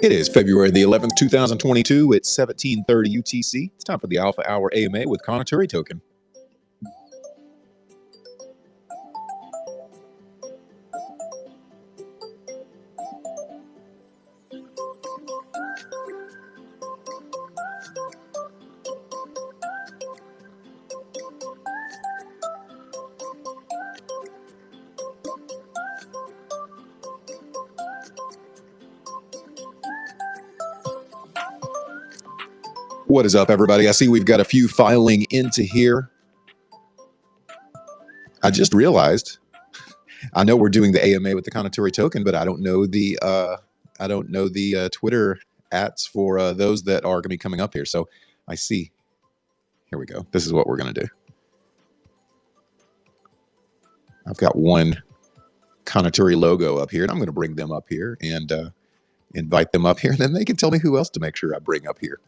It is February the 11th, 2022. It's 17:30 UTC. It's time for the Alpha Hour AMA with Kounotori Token. What is up, everybody? I see we've got a few filing into here. I just realized, I know we're doing the AMA with the Kounotori Token, but I don't know the Twitter ats for those that are going to be coming up here. So I see. Here we go. This is what we're going to do. I've got one Kounotori logo up here, and I'm going to bring them up here and invite them up here, and then they can tell me who else to make sure I bring up here.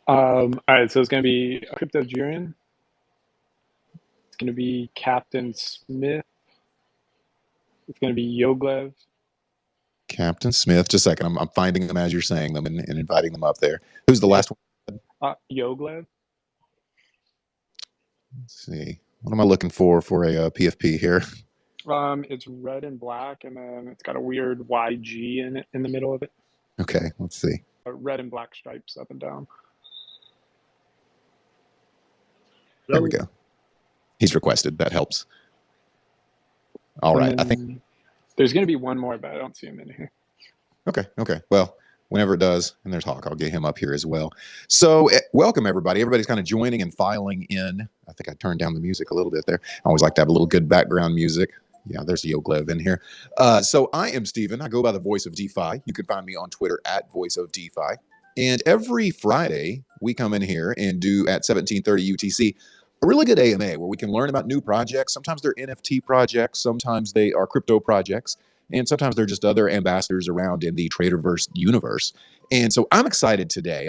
All right, so it's going to be TRADERVERSE. It's going to be Captain Smith. It's going to be Yoglev. Captain Smith. Just a second. I'm finding them as you're saying them and inviting them up there. Who's the last one? Yoglev. Let's see. What am I looking for a PFP here? It's red and black, and then it's got a weird YG in it in the middle of it. Okay, let's see. Red and black stripes up and down. There we go. He's requested. That helps. All right. I think there's going to be one more, but I don't see him in here. Okay. Well, whenever it does, and there's Hawk, I'll get him up here as well. So welcome, everybody. Everybody's kind of joining and filing in. I think I turned down the music a little bit there. I always like to have a little good background music. Yeah, there's Yoglev in here. So I am Steven. I go by the Voice of DeFi. You can find me on Twitter at Voice of DeFi. And every Friday, we come in here and do at 17:30 UTC a really good AMA where we can learn about new projects. Sometimes they're NFT projects, sometimes they are crypto projects, and sometimes they're just other ambassadors around in the TRADERVERSE universe. And so I'm excited today.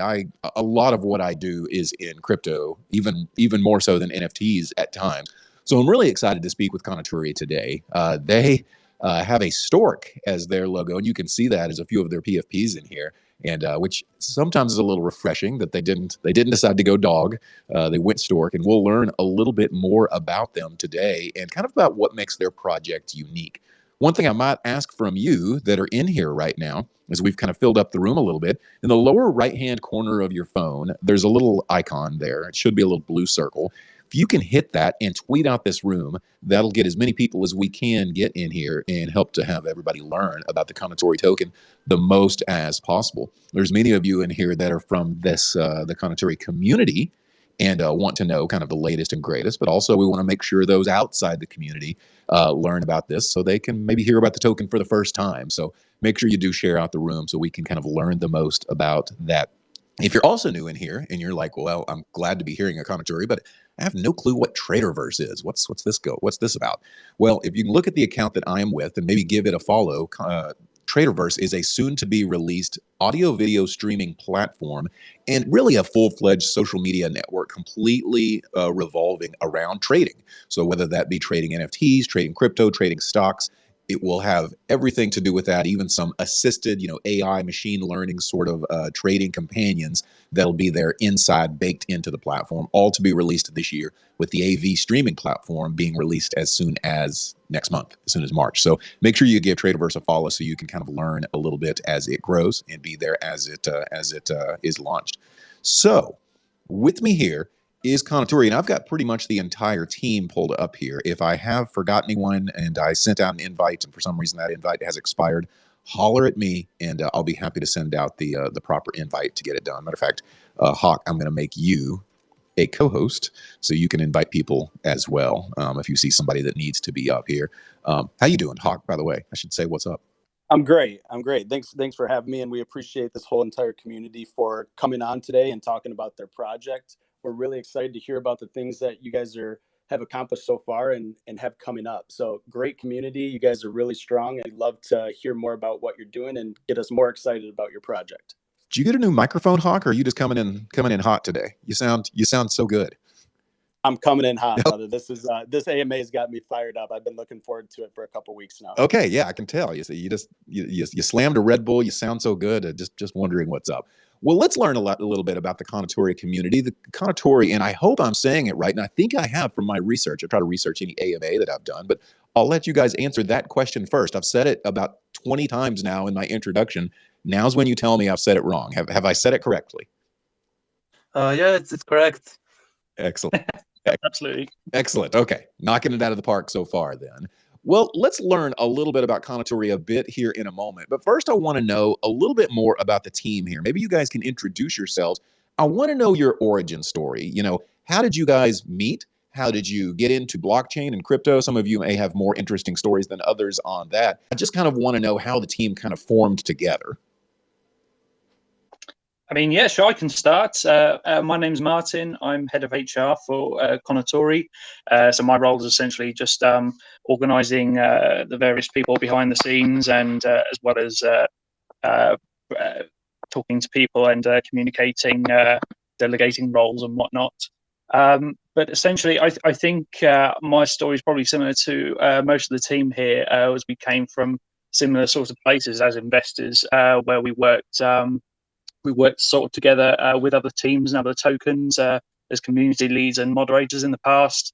A lot of what I do is in crypto, even more so than NFTs at times. So I'm really excited to speak with Kounotori today. They have a stork as their logo, and you can see that as a few of their PFPs in here. And which sometimes is a little refreshing that they didn't decide to go dog. They went stork, and we'll learn a little bit more about them today and kind of about what makes their project unique. One thing I might ask from you that are in here right now, as we've kind of filled up the room a little bit, in the lower right-hand corner of your phone, there's a little icon there. It should be a little blue circle. If you can hit that and tweet out this room, that'll get as many people as we can get in here and help to have everybody learn about the Kounotori token the most as possible. There's many of you in here that are from this the Kounotori community and want to know kind of the latest and greatest, but also we want to make sure those outside the community learn about this so they can maybe hear about the token for the first time. So make sure you do share out the room so we can kind of learn the most about that. If you're also new in here and you're like, well, I'm glad to be hearing a Kounotori, but I have no clue what TRADERVERSE is. What's this about? Well, if you look at the account that I am with and maybe give it a follow, TRADERVERSE is a soon-to-be-released audio-video streaming platform and really a full-fledged social media network completely revolving around trading. So whether that be trading NFTs, trading crypto, trading stocks, it will have everything to do with that, even some assisted, AI machine learning sort of trading companions that'll be there inside, baked into the platform, all to be released this year, with the AV streaming platform being released as soon as next month, as soon as March. So make sure you give TRADERVERSE a follow so you can kind of learn a little bit as it grows and be there as it is launched. So with me here is Kounotori, and I've got pretty much the entire team pulled up here. If I have forgotten anyone and I sent out an invite and for some reason that invite has expired, holler at me and I'll be happy to send out the proper invite to get it done. Matter of fact, Hawk, I'm going to make you a co-host so you can invite people as well if you see somebody that needs to be up here. How you doing, Hawk, by the way? I should say what's up. I'm great. Thanks for having me, and we appreciate this whole entire community for coming on today and talking about their project. We're really excited to hear about the things that you guys have accomplished so far and have coming up. So great community. You guys are really strong, and I'd love to hear more about what you're doing and get us more excited about your project. Did you get a new microphone, Hawk, or are you just coming in hot today? You sound so good. I'm coming in hot, brother. This AMA has got me fired up. I've been looking forward to it for a couple weeks now. Okay, yeah, I can tell. You see, you slammed a Red Bull. You sound so good. Just wondering what's up. Well, let's learn a little bit about the Kounotori community. The Kounotori, and I hope I'm saying it right, and I think I have from my research. I try to research any AMA that I've done, but I'll let you guys answer that question first. I've said it about 20 times now in my introduction. Now's when you tell me I've said it wrong. Have I said it correctly? Yeah, it's correct. Excellent. Absolutely. Excellent. Okay. Knocking it out of the park so far then. Well, let's learn a little bit about Kounotori a bit here in a moment. But first, I want to know a little bit more about the team here. Maybe you guys can introduce yourselves. I want to know your origin story. You know, how did you guys meet? How did you get into blockchain and crypto? Some of you may have more interesting stories than others on that. I just kind of want to know how the team kind of formed together. I mean, yeah, sure, I can start. My name's Martin. I'm head of HR for Kounotori. So my role is essentially just organising the various people behind the scenes, and as well as talking to people and communicating, delegating roles and whatnot. But essentially, I think my story is probably similar to most of the team here, as we came from similar sorts of places as investors, where we worked sort of together with other teams and other tokens as community leads and moderators in the past.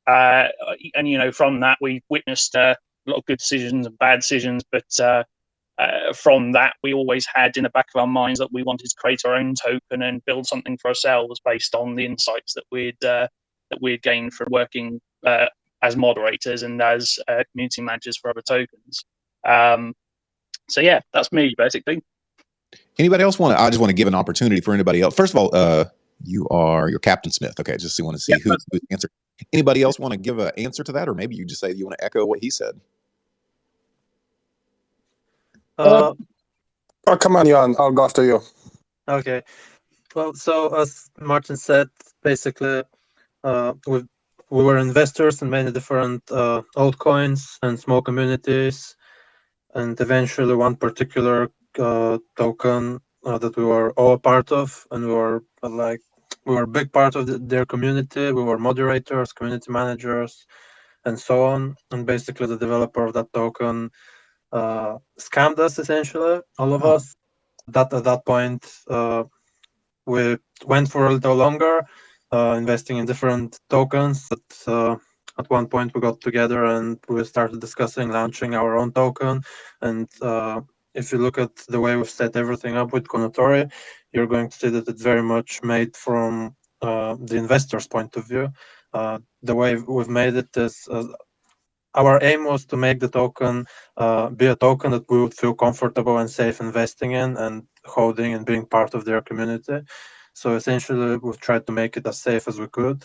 And, you know, from that, we witnessed a lot of good decisions and bad decisions. But from that, we always had in the back of our minds that we wanted to create our own token and build something for ourselves based on the insights that we'd gained from working as moderators and as community managers for other tokens. So, yeah, that's me, basically. Anybody else I just want to give an opportunity for anybody else. First of all, you're Captain Smith. Okay, just want to see who's answer. Anybody else want to give an answer to that, or maybe you just say you want to echo what he said? Oh, come on, Yoan. I'll go after you. Okay. Well, so as Martin said, basically, we were investors in many different altcoins and small communities, and eventually one particular token that we were all a part of, and we were a big part of their community. We were moderators, community managers, and so on. And basically, the developer of that token scammed us, essentially, all of us. At that point, we went for a little longer, investing in different tokens. At one point, we got together and we started discussing launching our own token. And if you look at the way we've set everything up with Kounotori, you're going to see that it's very much made from the investor's point of view. The way we've made it is our aim was to make the token be a token that we would feel comfortable and safe investing in and holding and being part of their community. So essentially, we've tried to make it as safe as we could.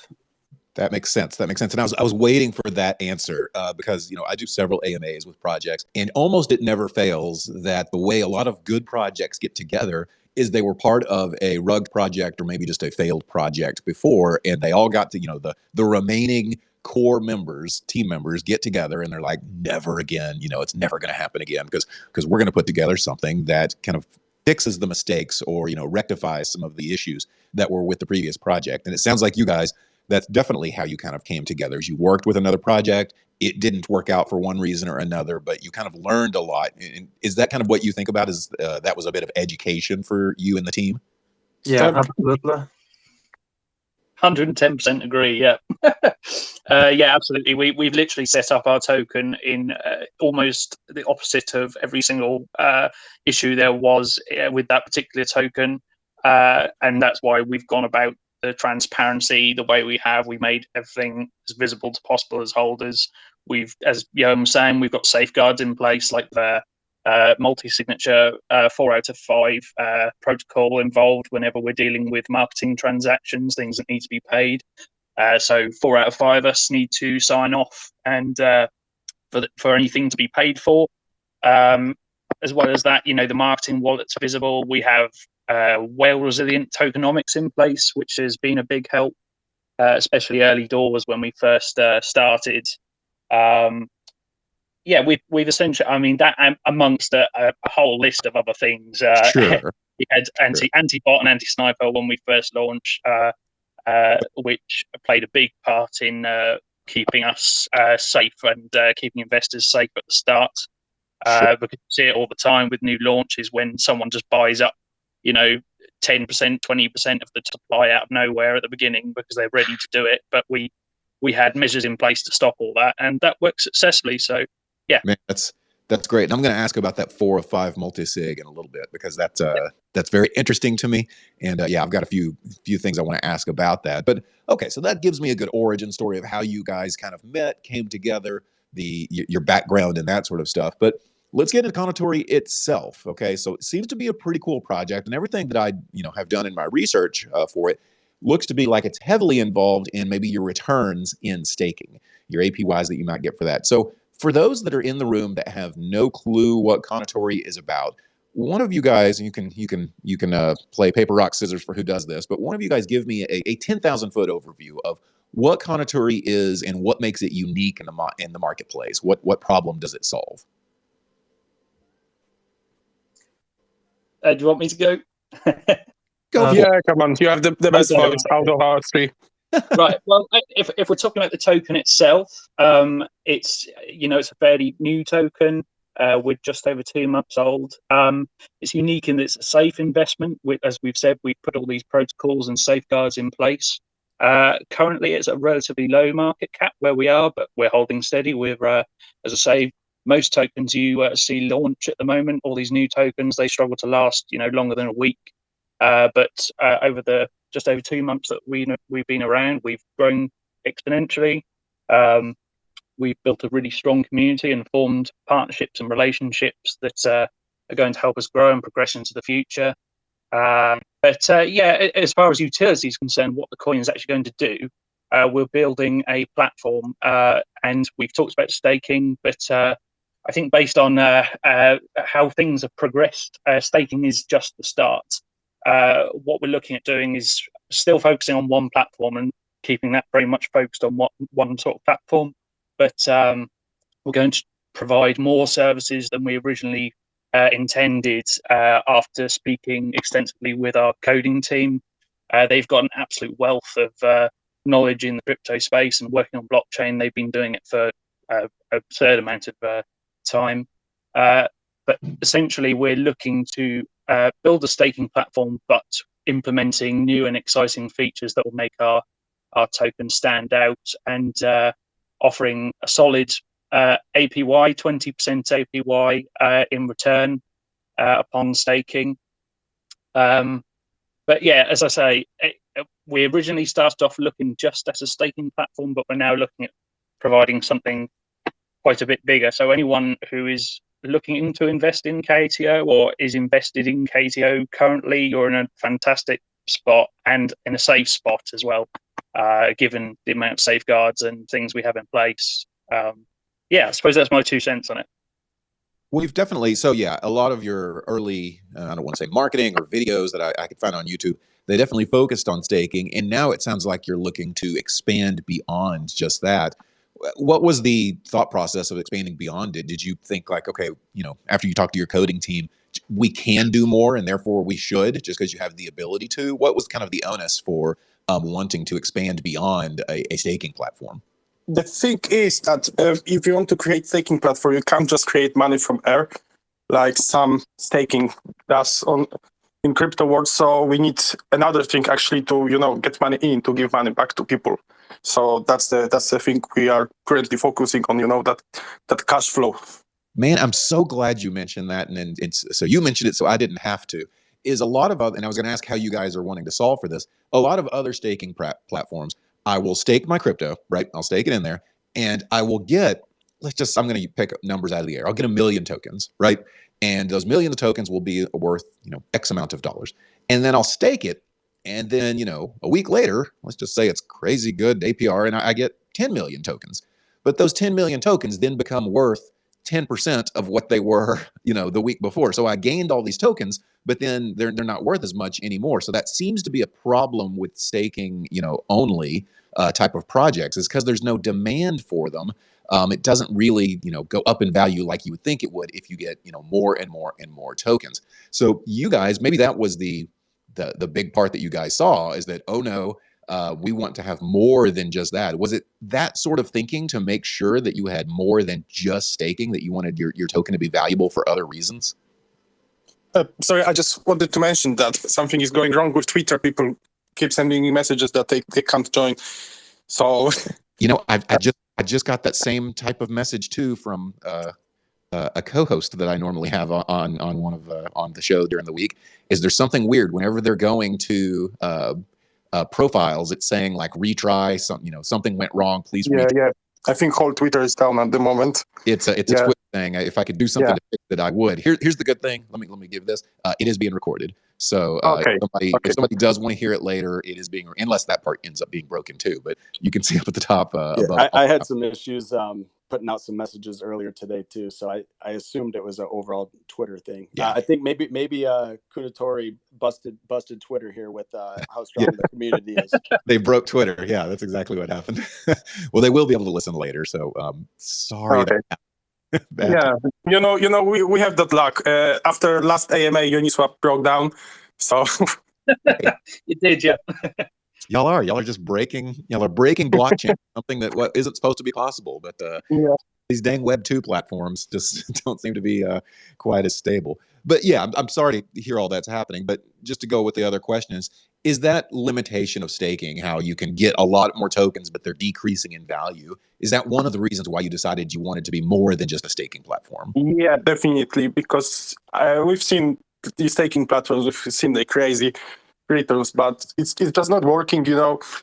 That makes sense. That makes sense. And I was waiting for that answer because, you know, I do several AMAs with projects, and almost it never fails that the way a lot of good projects get together is they were part of a rugged project or maybe just a failed project before, and they all got to, you know, the remaining core members, team members get together and they're like, never again, you know, it's never going to happen again because we're going to put together something that kind of fixes the mistakes or, you know, rectifies some of the issues that were with the previous project. And it sounds like you guys, that's definitely how you kind of came together. Is you worked with another project. It didn't work out for one reason or another, but you kind of learned a lot. And is that kind of what you think about? Is that was a bit of education for you and the team? Yeah, absolutely. 110% agree. Yeah, yeah, absolutely. We've literally set up our token in almost the opposite of every single issue there was with that particular token, and that's why we've gone about the transparency the way we have. We made everything as visible as possible as holders. We've, as Yoan was saying, we've got safeguards in place like the multi-signature 4 out of 5 protocol involved whenever we're dealing with marketing transactions, things that need to be paid. So 4 out of 5 of us need to sign off and for anything to be paid for. As well as that, you know, the marketing wallet's visible. We have whale resilient tokenomics in place, which has been a big help, especially early doors when we first started. Yeah, we've essentially, I mean, that amongst a whole list of other things, Sure. We had anti-bot and anti-sniper when we first launched, which played a big part in keeping us safe and keeping investors safe at the start. Because you see it all the time with new launches when someone just buys up, 10%, 20% of the supply out of nowhere at the beginning because they're ready to do it. But we had measures in place to stop all that, and that worked successfully. So, yeah. Man, that's great. And I'm going to ask about that 4 of 5 multi-sig in a little bit, because that's very interesting to me. And I've got a few things I want to ask about that. But okay, so that gives me a good origin story of how you guys kind of met, came together, your background and that sort of stuff. But let's get into Kounotori itself. Okay, so it seems to be a pretty cool project, and everything that I have done in my research for it looks to be like it's heavily involved in maybe your returns in staking, your APYs that you might get for that. So for those that are in the room that have no clue what Kounotori is about, one of you guys, you can play paper, rock, scissors for who does this, but one of you guys give me a 10,000 foot overview of what Kounotori is and what makes it unique in the marketplace. What problem does it solve? Do you want me to go? Go for it. Yeah, come on. You have the best voice out of our 3. Right. Well, if we're talking about the token itself, it's a fairly new token. We're just over 2 months old. It's unique in that it's a safe investment. As we've said, we've put all these protocols and safeguards in place. Currently, it's a relatively low market cap where we are, but we're holding steady. We're, as I say, most tokens you see launch at the moment, all these new tokens, they struggle to last, longer than a week. But over the just over 2 months that we've been around, we've grown exponentially. We've built a really strong community and formed partnerships and relationships that are going to help us grow and progress into the future. But as far as utility is concerned, what the coin is actually going to do, we're building a platform, and we've talked about staking, but I think based on how things have progressed, staking is just the start. What we're looking at doing is still focusing on one platform and keeping that very much focused on one sort of platform. But we're going to provide more services than we originally intended after speaking extensively with our coding team. They've got an absolute wealth of knowledge in the crypto space and working on blockchain. They've been doing it for an absurd amount of time. But essentially, we're looking to build a staking platform, but implementing new and exciting features that will make our token stand out, and offering a solid APY, 20% APY in return upon staking. But yeah, as I say, we originally started off looking just as a staking platform, but we're now looking at providing something quite a bit bigger. So anyone who is looking to invest in KTO or is invested in KTO currently, you're in a fantastic spot and in a safe spot as well, given the amount of safeguards and things we have in place. I suppose that's my 2 cents on it. We've definitely, a lot of your early, I don't want to say marketing or videos that I could find on YouTube, they definitely focused on staking. And now it sounds like you're looking to expand beyond just that. What was the thought process of expanding beyond it? Did you think like, okay, after you talk to your coding team, we can do more and therefore we should, just because you have the ability to? What was kind of the onus for wanting to expand beyond a staking platform? The thing is that if you want to create staking platform, you can't just create money from air, like some staking does in crypto world. So we need another thing actually to get money in, to give money back to people. So that's the thing we are currently focusing on. That cash flow. Man, I'm so glad you mentioned that, and so you mentioned it, so I didn't have to. Is a lot of other, and I was going to ask how you guys are wanting to solve for this. A lot of other staking platforms, I will stake my crypto, right? I'll stake it in there, and I will get, I'm going to pick numbers out of the air. I'll get 1 million tokens, right? And those millions of tokens will be worth, X amount of dollars. And then I'll stake it, and then, a week later, let's just say it's crazy good APR, and I get 10 million tokens. But those 10 million tokens then become worth 10% of what they were, the week before. So I gained all these tokens, but then they're not worth as much anymore. So that seems to be a problem with staking, only type of projects, is because there's no demand for them. it doesn't really, go up in value like you would think it would if you get, more and more and more tokens. So you guys, maybe that was the big part that you guys saw, is that, oh no, we want to have more than just that. Was it that sort of thinking to make sure that you had more than just staking, that you wanted your token to be valuable for other reasons? Sorry, I just wanted to mention that something is going wrong with Twitter. People keep sending me messages that they can't join. So, I just got that same type of message too from a co-host that I normally have on one of on the show during the week. Is there something weird whenever they're going to profiles? It's saying like retry, something went wrong. Please retry. Yeah. I think whole Twitter is down at the moment. It's a Twitter thing. If I could do something to fix it, I would. Here's the good thing. Let me give this. It is being recorded. So if somebody does want to hear it later, it is being, unless that part ends up being broken too. But you can see up at the top. Above. I had some issues putting out some messages earlier today too, so I assumed it was an overall Twitter thing. Yeah. I think maybe Kounotori busted Twitter here with how strong the community is. They broke Twitter. Yeah, that's exactly what happened. Well, they will be able to listen later. So sorry. Okay. Yeah, we have that luck. After last AMA, Uniswap broke down, so it did, yeah. Y'all are just breaking blockchain, something that isn't supposed to be possible. But these dang Web 2 platforms just don't seem to be quite as stable. But yeah, I'm sorry to hear all that's happening. But just to go with the other question is that limitation of staking, how you can get a lot more tokens, but they're decreasing in value, is that one of the reasons why you decided you wanted to be more than just a staking platform? Yeah, definitely, because we've seen these staking platforms, we've seen the crazy returns, but it's just not working.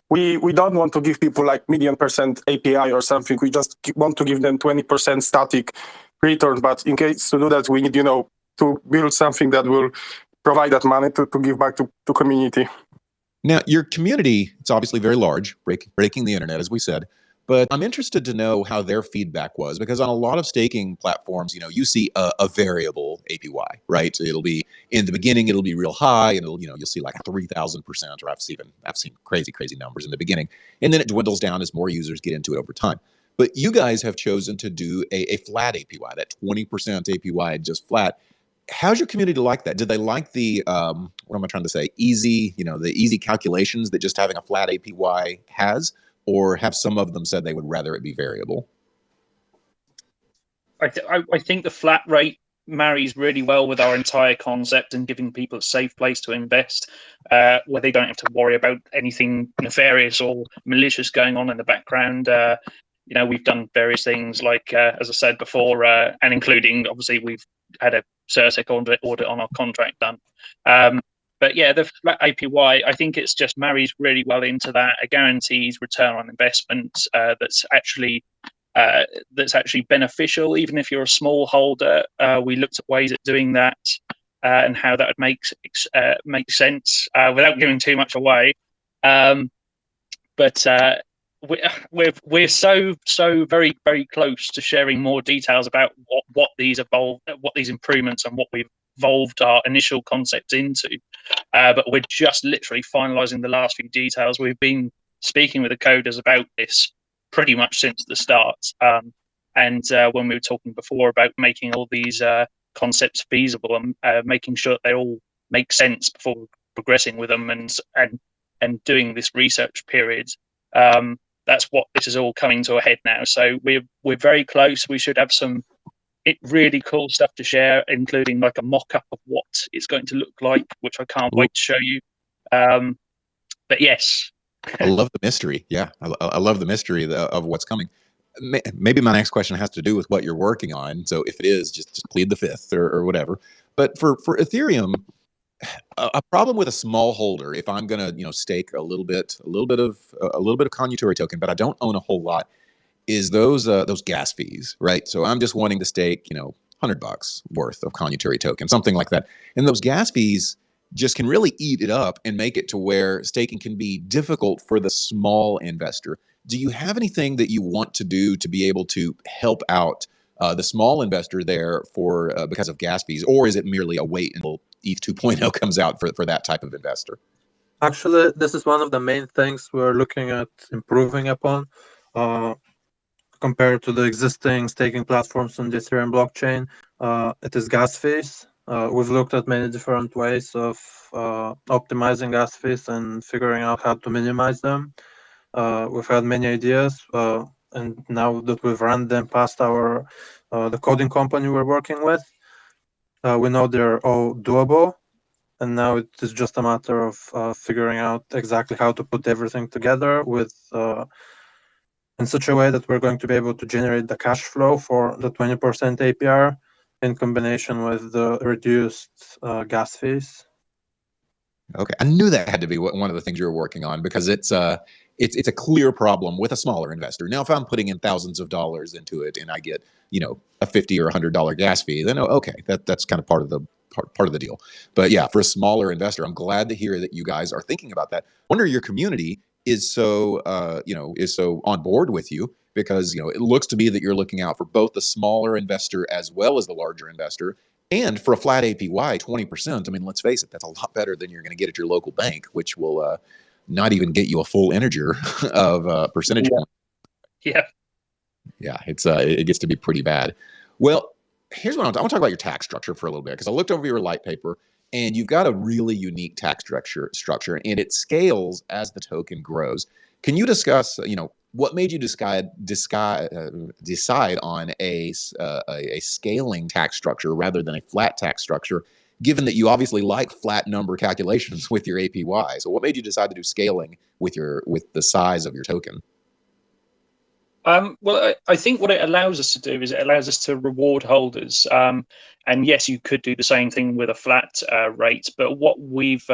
We don't want to give people like 1,000,000% API or something. We just want to give them 20% static return. But in case to do that, we need to build something that will provide that money to give back to community. Now, your community, it's obviously very large, breaking the internet, as we said. But I'm interested to know how their feedback was, because on a lot of staking platforms, you see a variable APY, right? So it'll be, in the beginning, it'll be real high, and you'll see like 3,000%, or I've seen crazy numbers in the beginning, and then it dwindles down as more users get into it over time. But you guys have chosen to do a flat APY, that 20% APY, just flat. How's your community like that? Did they like the what am I trying to say? Easy, the easy calculations that just having a flat APY has? Or have some of them said they would rather it be variable? I think the flat rate marries really well with our entire concept and giving people a safe place to invest, where they don't have to worry about anything nefarious or malicious going on in the background. We've done various things like, as I said before, and including, obviously, we've had a CERSEC audit on our contract done. But yeah, the flat APY, I think it's just marries really well into that. It guarantees return on investment that's actually beneficial, even if you're a small holder. We looked at ways of doing that and how that would make sense without giving too much away. But we're so very, very close to sharing more details about what these improvements and what we've evolved our initial concept into. But we're just literally finalizing the last few details. We've been speaking with the coders about this pretty much since the start. And when we were talking before about making all these concepts feasible and making sure that they all make sense before progressing with them and doing this research period, that's what this is all coming to a head now. So we're very close. We should have some really cool stuff to share, including like a mock-up of what it's going to look like, which I can't wait to show you. But yes. I love the mystery. Yeah, I love the mystery of what's coming. Maybe my next question has to do with what you're working on. So if it is, just plead the fifth or whatever. But for Ethereum, a problem with a small holder, if I'm gonna stake a little bit of Kounotori token, but I don't own a whole lot, is those gas fees, right? So I'm just wanting to stake $100 worth of Kounotori token, something like that, and those gas fees just can really eat it up and make it to where staking can be difficult for the small investor. Do you have anything that you want to do to be able to help out the small investor there because of gas fees, or is it merely a wait until ETH 2.0 comes out for that type of investor? Actually, this is one of the main things we're looking at improving upon, compared to the existing staking platforms on the Ethereum blockchain, it is gas fees. We've looked at many different ways of optimizing gas fees and figuring out how to minimize them. We've had many ideas, and now that we've run them past the coding company we're working with, we know they're all doable. And now it is just a matter of figuring out exactly how to put everything together in such a way that we're going to be able to generate the cash flow for the 20% APR in combination with the reduced gas fees. Okay, I knew that had to be one of the things you were working on, because it's a clear problem with a smaller investor. Now, if I'm putting in thousands of dollars into it and I get, a $50 or $100 gas fee, then okay, that's kind of part of the deal. But yeah, for a smaller investor, I'm glad to hear that you guys are thinking about that. I wonder your community is so on board with you, because it looks to me that you're looking out for both the smaller investor as well as the larger investor. And for a flat APY, 20%, I mean, let's face it, that's a lot better than you're going to get at your local bank, which will not even get you a full integer of percentage point. Yeah. Yeah, it gets to be pretty bad. Well, here's what I want to talk about your tax structure for a little bit, because I looked over your light paper, and you've got a really unique tax structure, and it scales as the token grows. Can you discuss, what made you decide on a scaling tax structure rather than a flat tax structure, given that you obviously like flat number calculations with your APY? So what made you decide to do scaling with the size of your token? Well, I think what it allows us to do is it allows us to reward holders. And yes, you could do the same thing with a flat rate. But what we've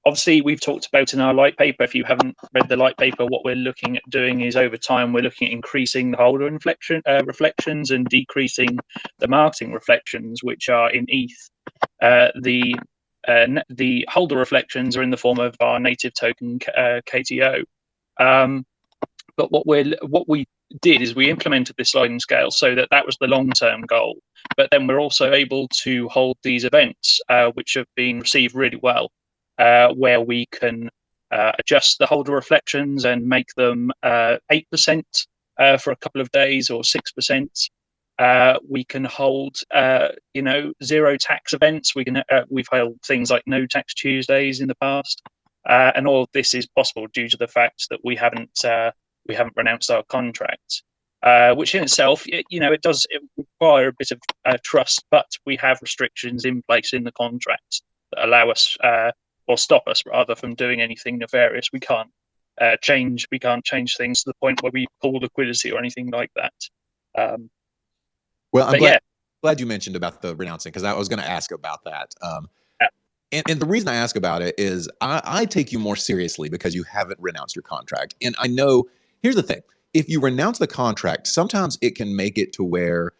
obviously talked about in our light paper, if you haven't read the light paper, what we're looking at doing is over time, we're looking at increasing the holder reflections and decreasing the marketing reflections, which are in ETH. The holder reflections are in the form of our native token KTO. But what we did is we implemented this sliding scale so that was the long-term goal. But then we're also able to hold these events, which have been received really well, where we can adjust the holder reflections and make them 8% for a couple of days, or 6%. We can hold, zero tax events. We've held things like no tax Tuesdays in the past, and all of this is possible due to the fact that we haven't renounced our contract, which in itself, it does require a bit of trust, but we have restrictions in place in the contract that allow us, or stop us rather, from doing anything nefarious. We can't change things to the point where we pull liquidity or anything like that. Well, I'm glad you mentioned about the renouncing, because I was going to ask about that. And the reason I ask about it is I take you more seriously because you haven't renounced your contract. And I know, here's the thing. If you renounce the contract, sometimes it can make it to where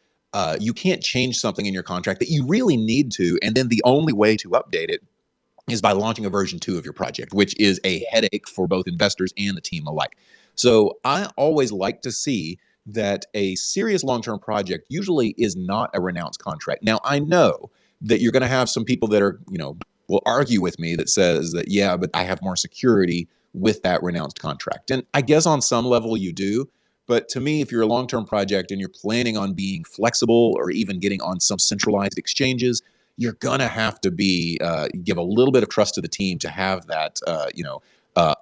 you can't change something in your contract that you really need to. And then the only way to update it is by launching a version 2 of your project, which is a headache for both investors and the team alike. So I always like to see that a serious long-term project usually is not a renounced contract. Now, I know that you're going to have some people that are, will argue with me that says that, yeah, but I have more security with that renounced contract. And I guess on some level you do. But to me, if you're a long-term project and you're planning on being flexible or even getting on some centralized exchanges, you're going to have to give a little bit of trust to the team to have that,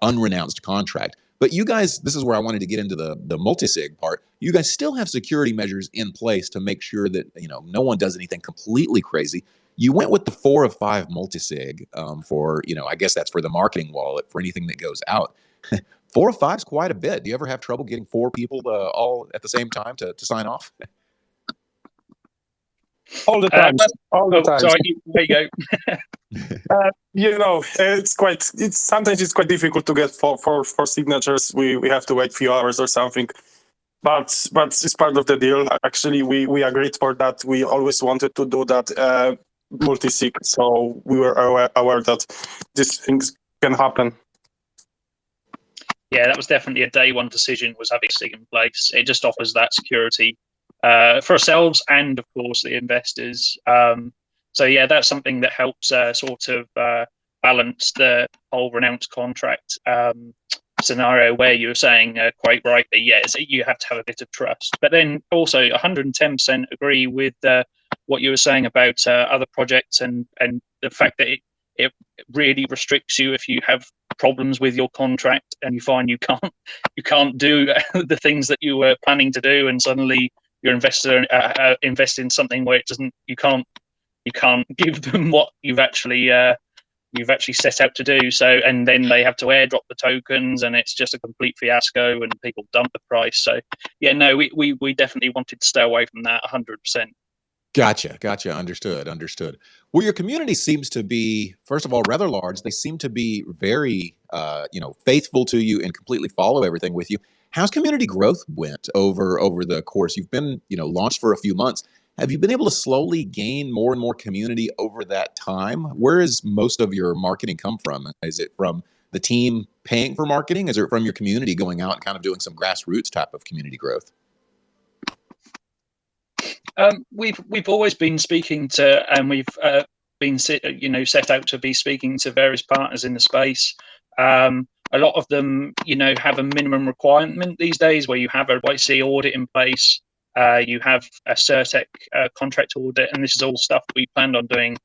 unrenounced contract. But you guys, this is where I wanted to get into the multisig part. You guys still have security measures in place to make sure that, no one does anything completely crazy. You went with the 4 of 5 multisig for, I guess that's for the marketing wallet, for anything that goes out. 4 of 5 is quite a bit. Do you ever have trouble getting 4 people all at the same time to sign off? All the time. All the time. Sorry, there you go. Sometimes it's quite difficult to get for signatures. We have to wait a few hours or something. But it's part of the deal. Actually, we agreed for that. We always wanted to do that multi-sig, so we were aware that these things can happen. Yeah, that was definitely a day one decision, was having SIG in place. It just offers that security for ourselves and, of course, the investors. So yeah, that's something that helps sort of balance the whole renounced contract scenario where you were saying quite rightly, yes, you have to have a bit of trust. But then also 110% agree with what you were saying about other projects and the fact that it really restricts you if you have problems with your contract and you find you can't do the things that you were planning to do, and suddenly your investor invest in something where you can't give them what you've actually set out to do. So, and then they have to airdrop the tokens, and it's just a complete fiasco, and people dump the price. So, yeah, no, we definitely wanted to stay away from that 100%. Gotcha. Understood. Well, your community seems to be, first of all, rather large. They seem to be very, faithful to you and completely follow everything with you. How's community growth went over the course? You've been, launched for a few months. Have you been able to slowly gain more and more community over that time? Where is most of your marketing come from? Is it from the team paying for marketing? Is it from your community going out and kind of doing some grassroots type of community growth? We've always been speaking to, and we've been set out to be speaking to various partners in the space. A lot of them, have a minimum requirement these days where you have a YC audit in place, you have a Certec contract audit, and this is all stuff we planned on doing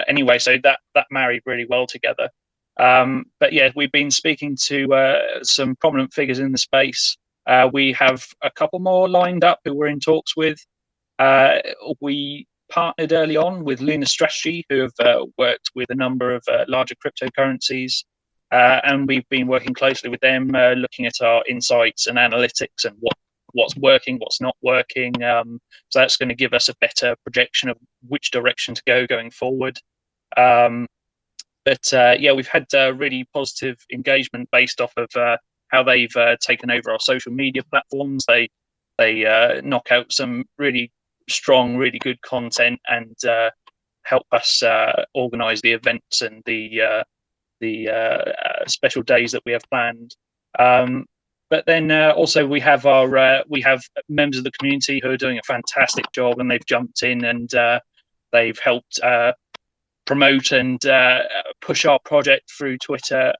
anyway. So that married really well together. But yeah, we've been speaking to some prominent figures in the space. We have a couple more lined up who we're in talks with. We partnered early on with Luna Strategy, who have worked with a number of larger cryptocurrencies, and we've been working closely with them, looking at our insights and analytics and what's working, what's not working. So that's going to give us a better projection of which direction to go going forward. But yeah, we've had really positive engagement based off of how they've taken over our social media platforms. They knock out some really strong, really good content and help us organize the events and the special days that we have planned. But then also we have members of the community who are doing a fantastic job, and they've jumped in and they've helped promote and push our project through Twitter.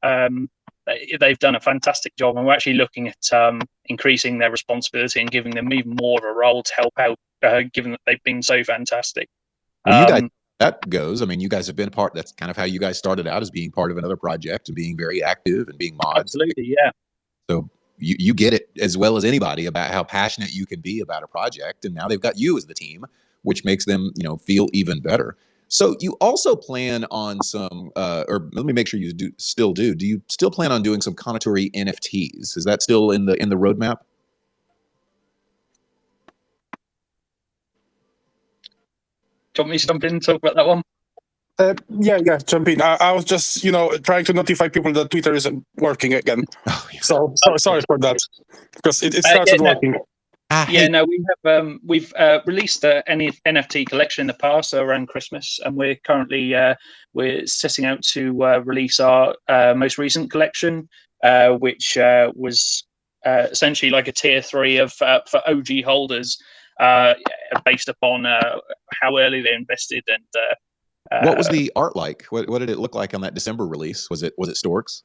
They've done a fantastic job, and we're actually looking at increasing their responsibility and giving them even more of a role to help out, given that they've been so fantastic. Well, you guys, that goes. I mean, you guys have been part. That's kind of how you guys started out, as being part of another project and being very active and being mods. Absolutely, yeah. So you get it as well as anybody about how passionate you can be about a project, and now they've got you as the team, which makes them, feel even better. So you also plan on some, or let me make sure you still do. Do you still plan on doing some Kounotori NFTs? Is that still in the roadmap? Do you want me to jump in and talk about that one? Yeah, jump in. I was just, trying to notify people that Twitter isn't working again. Oh, yeah. So sorry for that, because it started working. Yeah, no, we've released the NFT collection in the past, so around Christmas, and we're currently we're setting out to release our most recent collection, which was essentially like a tier 3 of for OG holders, based upon how early they invested and. What was the art like? What did it look like on that December release? Was it Storks?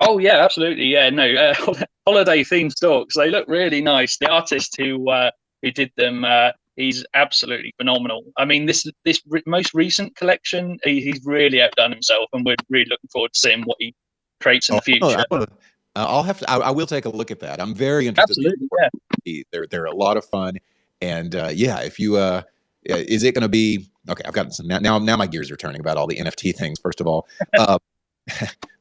Oh yeah, absolutely. Yeah, no, holiday themed Storks. They look really nice. The artist who did them, he's absolutely phenomenal. I mean, this most recent collection, he's really outdone himself, and we're really looking forward to seeing what he creates in the future. I will take a look at that. I'm very interested. Absolutely, yeah. They're a lot of fun, and yeah, if you is it going to be okay? I've got some now my gears are turning about all the NFT things. First of all, well,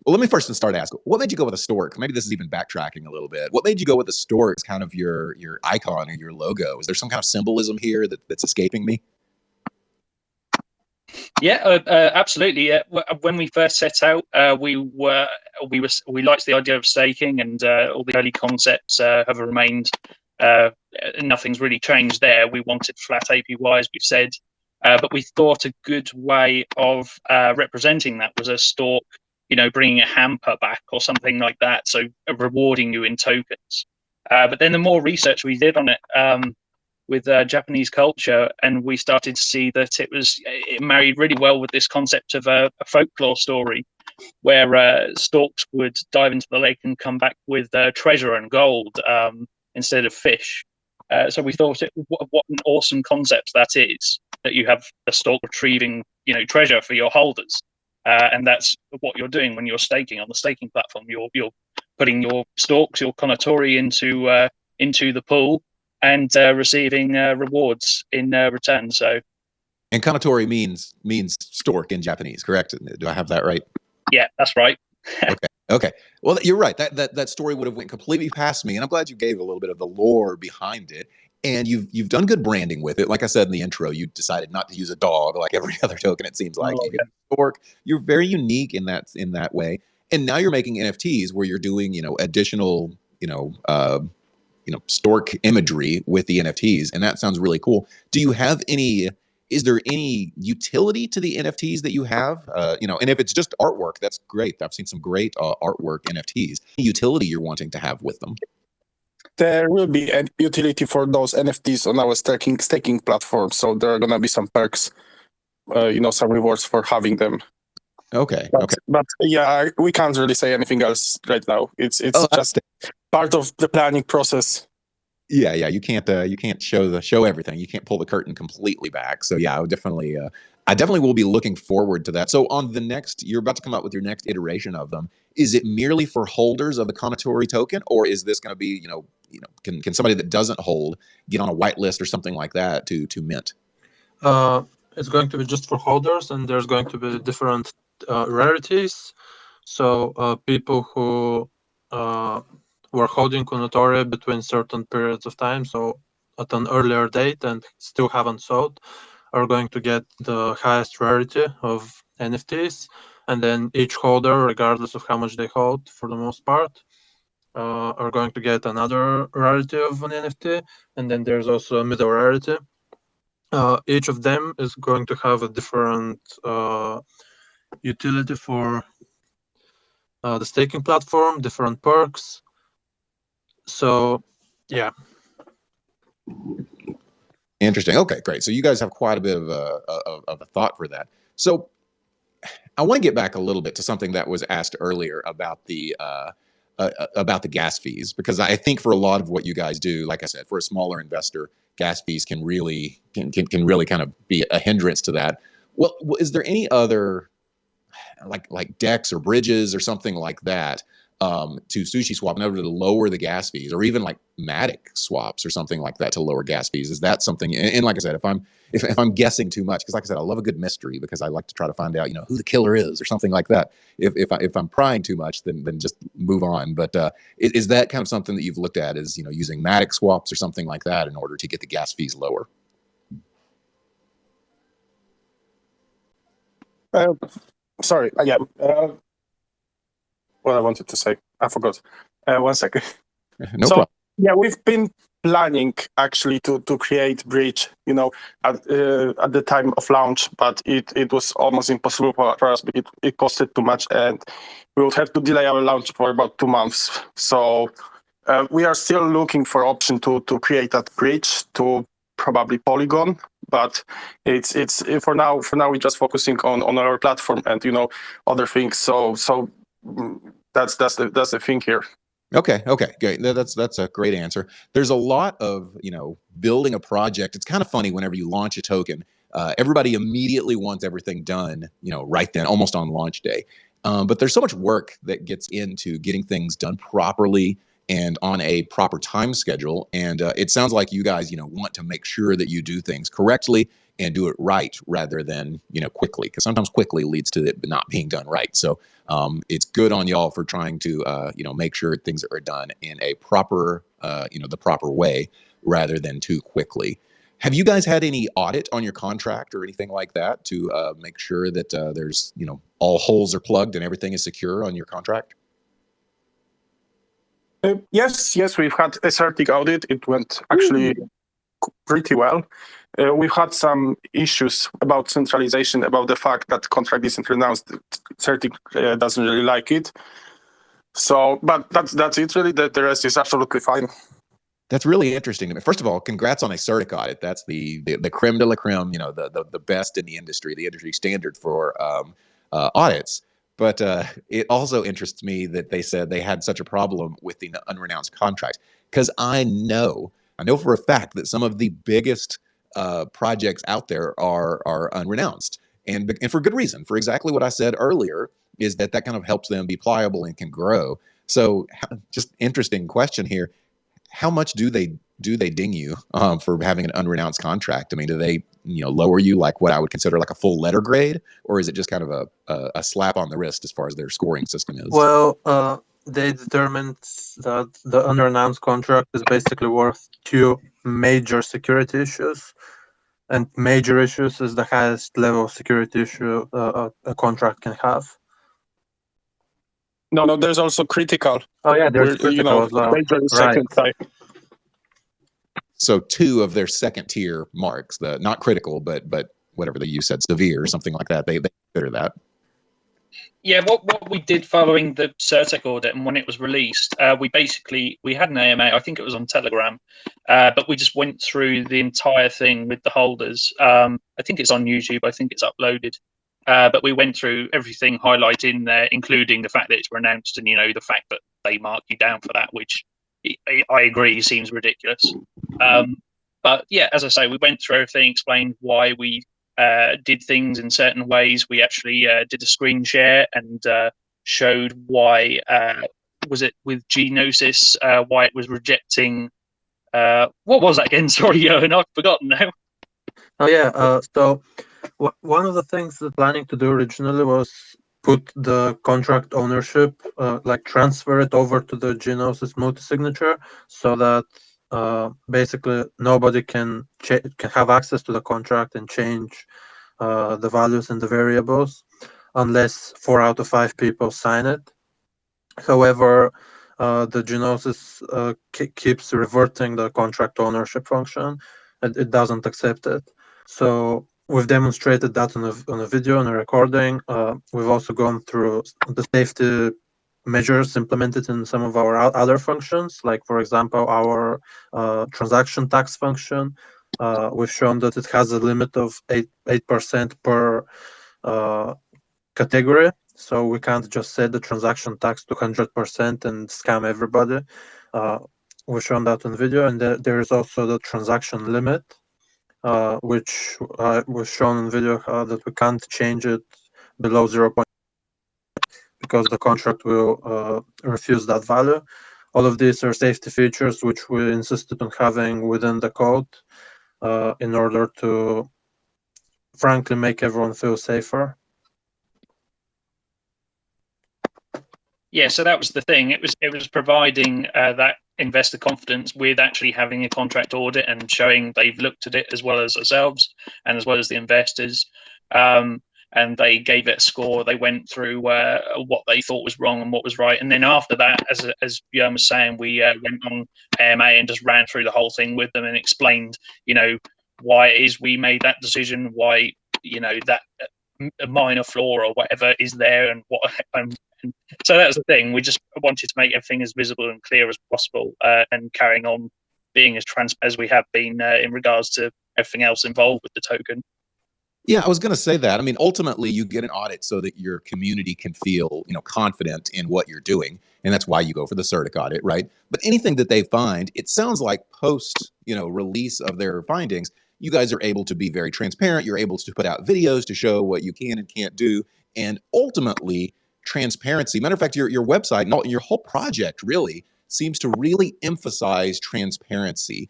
let me first start asking, what made you go with a stork? Maybe this is even backtracking a little bit. What made you go with a stork as kind of your icon or your logo? Is there some kind of symbolism here that's escaping me? Yeah, absolutely. Yeah. When we first set out, we liked the idea of staking, and all the early concepts have remained. Nothing's really changed there. We wanted flat APY, as we've said, but we thought a good way of representing that was a stork, bringing a hamper back or something like that, so rewarding you in tokens. But then the more research we did on it with Japanese culture, and we started to see that it married really well with this concept of a folklore story. where storks would dive into the lake and come back with treasure and gold instead of fish. So we thought, what an awesome concept that is, that you have a stork retrieving, treasure for your holders. And that's what you're doing when you're staking on the staking platform. You're putting your storks, your Kounotori into the pool and receiving rewards in return. So, and Kounotori means stork in Japanese, correct? Do I have that right? Yeah, that's right. Okay. Well, you're right. That story would have went completely past me, and I'm glad you gave a little bit of the lore behind it. And you've done good branding with it. Like I said in the intro, you decided not to use a dog like every other token. It seems like Stork. You're very unique in that way. And now you're making NFTs where you're doing additional Stork imagery with the NFTs, and that sounds really cool. Do you have any? Is there any utility to the NFTs that you have? And if it's just artwork, that's great. I've seen some great artwork NFTs. Any utility you're wanting to have with them? There will be a utility for those NFTs on our staking platform. So there are going to be some perks, some rewards for having them. Okay. But yeah, we can't really say anything else right now. It's just part of the planning process. Yeah. You can't show everything. You can't pull the curtain completely back. So yeah, I definitely will be looking forward to that. So on the next, you're about to come out with your next iteration of them. Is it merely for holders of the Kounotori token, or is this going to be, can somebody that doesn't hold get on a whitelist or something like that to mint? It's going to be just for holders, and there's going to be different rarities. So people who were holding Kounotori between certain periods of time, so at an earlier date and still haven't sold, are going to get the highest rarity of NFTs. And then each holder, regardless of how much they hold, for the most part, are going to get another rarity of an NFT. And then there's also a middle rarity. Each of them is going to have a different utility for the staking platform, different perks. So, yeah. Interesting. Okay, great. So you guys have quite a bit of a thought for that. So I want to get back a little bit to something that was asked earlier about the gas fees, because I think for a lot of what you guys do, like I said, for a smaller investor, gas fees can really kind of be a hindrance to that. Well, is there any other like DEX or bridges or something like that to Sushi Swap in order to lower the gas fees, or even like Matic swaps or something like that to lower gas fees? Is that something? And like I said, if I'm guessing too much, because like I said, I love a good mystery, because I like to try to find out, who the killer is or something like that. If I'm prying too much, then just move on. But is that kind of something that you've looked at, is using Matic swaps or something like that in order to get the gas fees lower? Sorry, yeah. What I wanted to say, I forgot. 1 second. No problem. Yeah, we've been planning actually to create bridge, at the time of launch, but it was almost impossible for us because it costed too much, and we would have to delay our launch for about 2 months. So we are still looking for option to create that bridge to probably Polygon, but it's for now we're just focusing on our platform and other things. So that's the thing here. Okay, great. That's a great answer. There's a lot of building a project. It's kind of funny whenever you launch a token, everybody immediately wants everything done right then, almost on launch day. But there's so much work that gets into getting things done properly and on a proper time schedule. And it sounds like you guys want to make sure that you do things correctly and do it right rather than quickly, because sometimes quickly leads to it not being done right. So it's good on y'all for trying to make sure things are done in a proper the proper way rather than too quickly. Have you guys had any audit on your contract or anything like that to make sure that there's all holes are plugged and everything is secure on your contract? Yes, we've had a certain audit. It went actually pretty well. We've had some issues about centralization, about the fact that contract isn't renounced. Certic doesn't really like it. So, but that's it really. The rest is absolutely fine. That's really interesting to me. First of all, congrats on a Certic audit. That's the creme de la creme, the best in the industry standard for audits. But it also interests me that they said they had such a problem with the unrenounced contracts, because I know for a fact that some of the biggest projects out there are unrenounced, and for good reason. For exactly what I said earlier, is that kind of helps them be pliable and can grow. So, just interesting question here: how much do they ding you for having an unrenounced contract? I mean, do they lower you like what I would consider like a full letter grade, or is it just kind of a slap on the wrist as far as their scoring system is? Well, they determined that the unannounced contract is basically worth 2 major security issues, and major issues is the highest level of security issue a contract can have. No, there's also critical. Oh yeah, there's critical as well. Major is Right. second type. So 2 of their second tier marks, the not critical, but whatever you said, severe or something like that, they consider that. Yeah, what we did following the Certec audit and when it was released, we had an AMA, I think it was on Telegram, but we just went through the entire thing with the holders. I think it's on YouTube, I think it's uploaded. But we went through everything highlighted in there, including the fact that it's renounced and, the fact that they mark you down for that, which I agree seems ridiculous. But yeah, as I say, we went through everything, explained why we did things in certain ways. We actually did a screen share and showed why, was it with Genosis, why it was rejecting, what was that again? Sorry, Yoan, I've forgotten now. Oh yeah, so one of the things they're planning to do originally was put the contract ownership, like transfer it over to the Genosis multi-signature, so that basically nobody can have access to the contract and change the values and the variables unless 4 out of 5 people sign it. However, the Genosis keeps reverting the contract ownership function, and it doesn't accept it. So we've demonstrated that on a video and a recording. We've also gone through the safety measures implemented in some of our other functions, like, for example, our transaction tax function. We've shown that it has a limit of 8% per category. So we can't just set the transaction tax to 100% and scam everybody. We've shown that on video, and there is also the transaction limit, which was shown in video that we can't change it below 0.5 because the contract will refuse that value. All of these are safety features which we insisted on having within the code in order to, frankly, make everyone feel safer. Yeah, so that was the thing. It was providing that investor confidence with actually having a contract audit and showing they've looked at it as well as ourselves and as well as the investors. And they gave it a score. They went through what they thought was wrong and what was right. And then after that, as Björn was saying, we went on AMA and just ran through the whole thing with them and explained, why it is we made that decision, why, that a minor flaw or whatever is there, and what. And so that was the thing. We just wanted to make everything as visible and clear as possible, and carrying on being as transparent as we have been in regards to everything else involved with the token. Yeah, I was going to say that. I mean, ultimately, you get an audit so that your community can feel, confident in what you're doing, and that's why you go for the CERTIC audit, right? But anything that they find, it sounds like post, release of their findings, you guys are able to be very transparent. You're able to put out videos to show what you can and can't do, and ultimately, transparency. Matter of fact, your website and your whole project really seems to really emphasize transparency.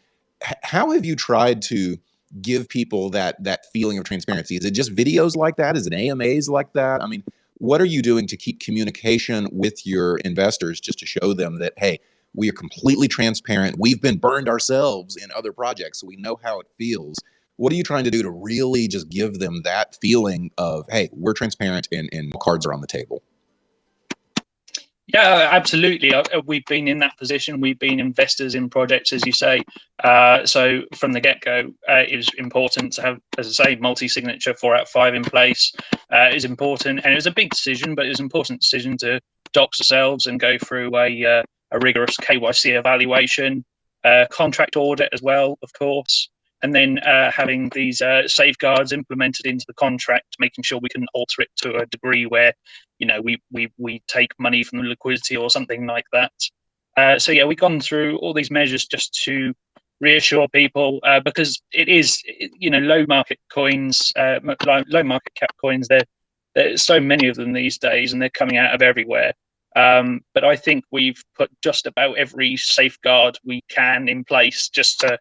How have you tried to give people that feeling of transparency? Is it just videos like that? Is it AMAs like that? I mean, what are you doing to keep communication with your investors just to show them that, hey, we are completely transparent. We've been burned ourselves in other projects, so we know how it feels. What are you trying to do to really just give them that feeling of, hey, we're transparent and cards are on the table? Yeah, absolutely. We've been in that position. We've been investors in projects, as you say. So from the get-go, it was important to have, as I say, multi-signature 4 out of 5 in place. It was important, and it was a big decision, but it was an important decision to dox ourselves and go through a rigorous KYC evaluation, contract audit as well, of course. and then having these safeguards implemented into the contract, making sure we can alter it to a degree where, we take money from the liquidity or something like that. So yeah, we've gone through all these measures just to reassure people, because it is, low market coins, low market cap coins. There's so many of them these days, and they're coming out of everywhere. But I think we've put just about every safeguard we can in place just to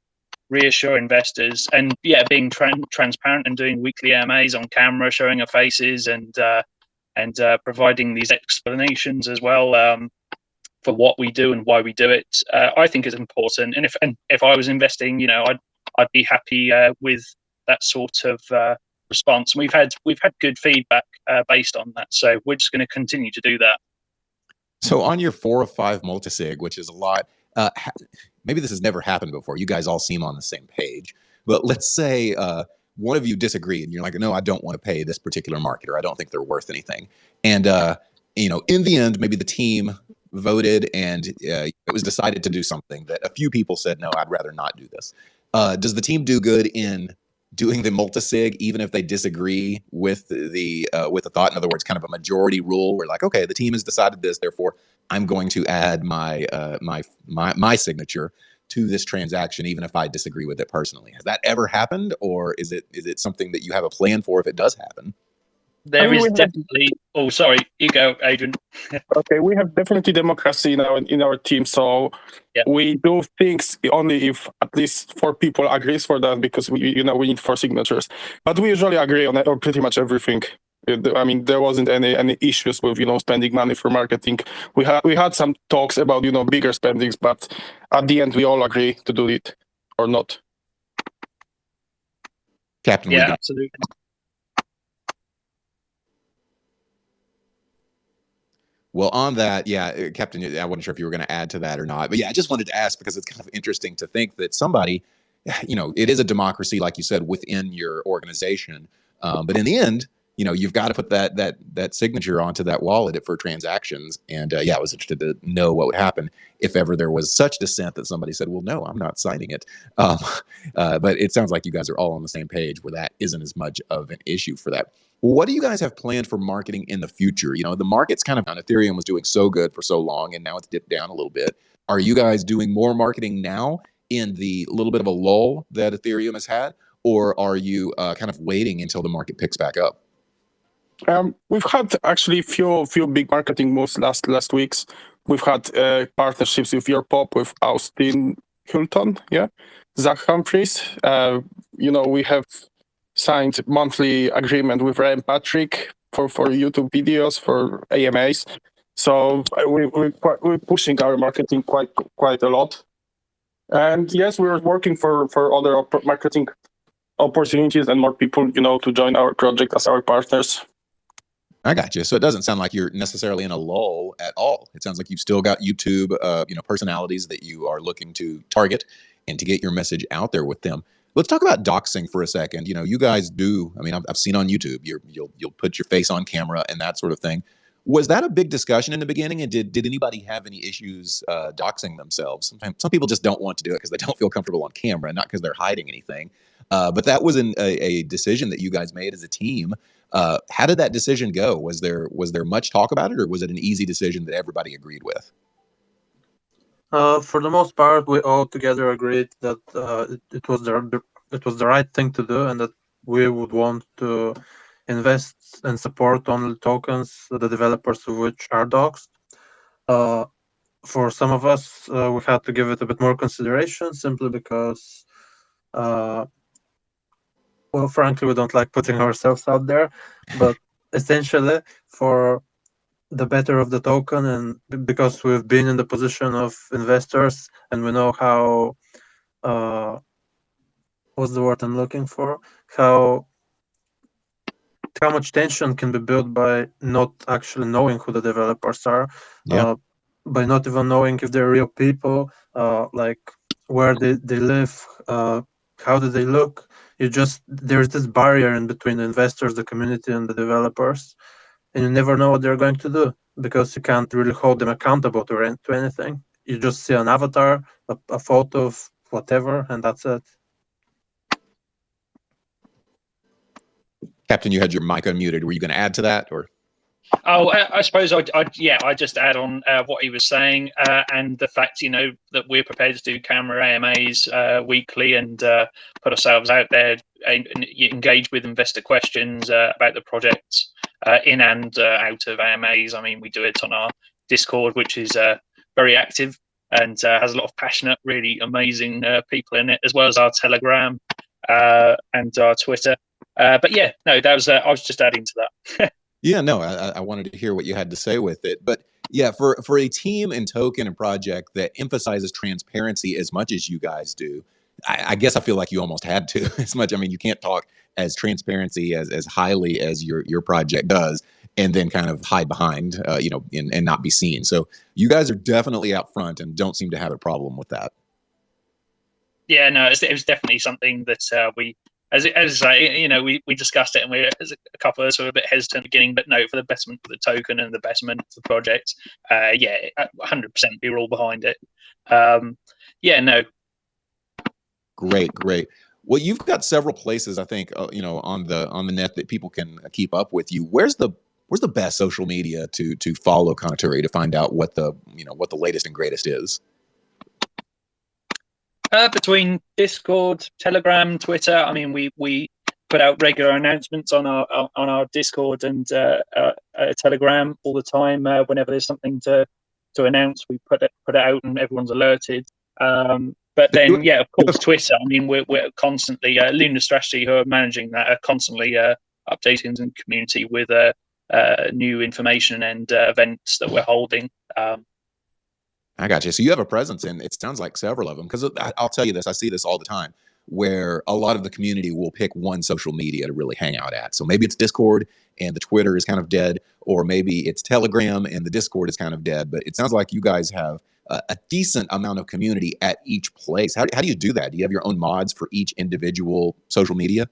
reassure investors. And yeah, being transparent and doing weekly AMAs on camera, showing our faces, and providing these explanations as well, for what we do and why we do it, I think is important. And if I was investing, I'd be happy with that sort of response. And we've had good feedback based on that. So we're just going to continue to do that. So on your 4 of 5 multisig, which is a lot, maybe this has never happened before. You guys all seem on the same page, but let's say one of you disagreed and you're like, no, I don't want to pay this particular market, or I don't think they're worth anything. And, in the end, maybe the team voted and it was decided to do something that a few people said, no, I'd rather not do this. Does the team do good in doing the multisig, even if they disagree with the thought? In other words, kind of a majority rule where, like, okay, the team has decided this, therefore I'm going to add my my signature to this transaction, even if I disagree with it personally. Has that ever happened, or is it something that you have a plan for if it does happen? There is definitely. Oh, sorry, you go, Adrian. Okay, we have definitely democracy in our team, so yeah, we do things only if at least 4 people agrees for that, because we need 4 signatures. But we usually agree on pretty much everything. I mean, there wasn't any issues with spending money for marketing. We had some talks about bigger spendings, but at the end we all agree to do it or not. Captain, yeah, absolutely. Well, on that, yeah, Captain, I wasn't sure if you were going to add to that or not, but yeah, I just wanted to ask because it's kind of interesting to think that somebody, it is a democracy, like you said, within your organization, but in the end, you've got to put that signature onto that wallet for transactions. And yeah, I was interested to know what would happen if ever there was such dissent that somebody said, well, no, I'm not signing it. But it sounds like you guys are all on the same page where that isn't as much of an issue for that. What do you guys have planned for marketing in the future? The market's kind of on. Ethereum was doing so good for so long, and now it's dipped down a little bit. Are you guys doing more marketing now in the little bit of a lull that Ethereum has had, or are you kind of waiting until the market picks back up? We've had actually few big marketing moves last weeks. We've had partnerships with Pop, with Austin Hilton, Zach Humphries. We have signed monthly agreement with Ryan Patrick for YouTube videos, for AMAs. So we're pushing our marketing quite a lot. And yes, we're working for other marketing opportunities and more people, to join our project as our partners. I got you. So it doesn't sound like you're necessarily in a lull at all. It sounds like you've still got YouTube, personalities that you are looking to target and to get your message out there with them. Let's talk about doxing for a second. You guys do. I mean, I've seen on YouTube, you'll put your face on camera and that sort of thing. Was that a big discussion in the beginning? And did anybody have any issues doxing themselves? Sometimes some people just don't want to do it because they don't feel comfortable on camera, not because they're hiding anything. But that was a decision that you guys made as a team. How did that decision go? Was there much talk about it, or was it an easy decision that everybody agreed with? For the most part, we all together agreed that it was the right thing to do, and that we would want to invest and support only tokens, the developers of which are doxed. For some of us, we had to give it a bit more consideration, simply because, well, frankly, we don't like putting ourselves out there. But essentially, for the better of the token, and because we've been in the position of investors and we know how, what's the word I'm looking for? How much tension can be built by not actually knowing who the developers are, by not even knowing if they're real people, like where they live, how do they look. There's this barrier in between the investors, the community, and the developers, and you never know what they're going to do because you can't really hold them accountable to anything. You just see an avatar, a photo of whatever, and that's it. Captain, you had your mic unmuted. Were you going to add to that, or? Oh, I suppose I'd just add on what he was saying, and the fact, that we're prepared to do camera AMAs weekly and put ourselves out there and engage with investor questions about the projects in and out of AMAs. I mean, we do it on our Discord, which is very active and has a lot of passionate, really amazing people in it, as well as our Telegram and our Twitter. But yeah, no, that was I was just adding to that. Yeah, no, I wanted to hear what you had to say with it. But yeah, for a team and token and project that emphasizes transparency as much as you guys do, I guess I feel like you almost had to as much. I mean, you can't talk as transparency as highly as your project does, and then kind of hide behind, and not be seen. So you guys are definitely out front and don't seem to have a problem with that. Yeah, no, it was definitely something that we. As we discussed it, and a couple of us were a bit hesitant at the beginning, but no, for the betterment of the token and the betterment of the project, 100%, we were all behind it. No. Great. Well, you've got several places, I think, on the net that people can keep up with you. Where's the best social media to follow Kounotori to find out what the latest and greatest is? Between Discord, Telegram, Twitter, I mean, we put out regular announcements on our Discord and Telegram all the time. Whenever there's something to announce, we put it out and everyone's alerted. But then, yeah, of course, Twitter. I mean, we're constantly Lunar Strategy, who are managing that, are constantly updating the community with new information and events that we're holding. I got you. So you have a presence in, it sounds like several of them, because I'll tell you this, I see this all the time, where a lot of the community will pick one social media to really hang out at. So maybe it's Discord and the Twitter is kind of dead, or maybe it's Telegram and the Discord is kind of dead. But it sounds like you guys have a decent amount of community at each place. How do you do that? Do you have your own mods for each individual social media?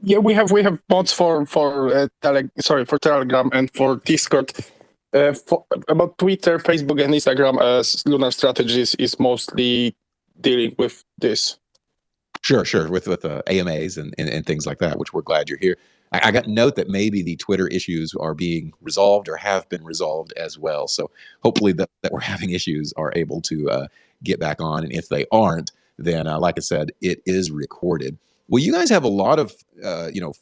Yeah, we have mods for Telegram and for Discord. About Twitter, Facebook, and Instagram, as Lunar Strategies is mostly dealing with this. Sure, with AMAs and things like that, which we're glad you're here. I got note that maybe the Twitter issues are being resolved or have been resolved as well. So hopefully that we're having issues are able to get back on. And if they aren't, then like I said, it is recorded. Well, you guys have a lot of,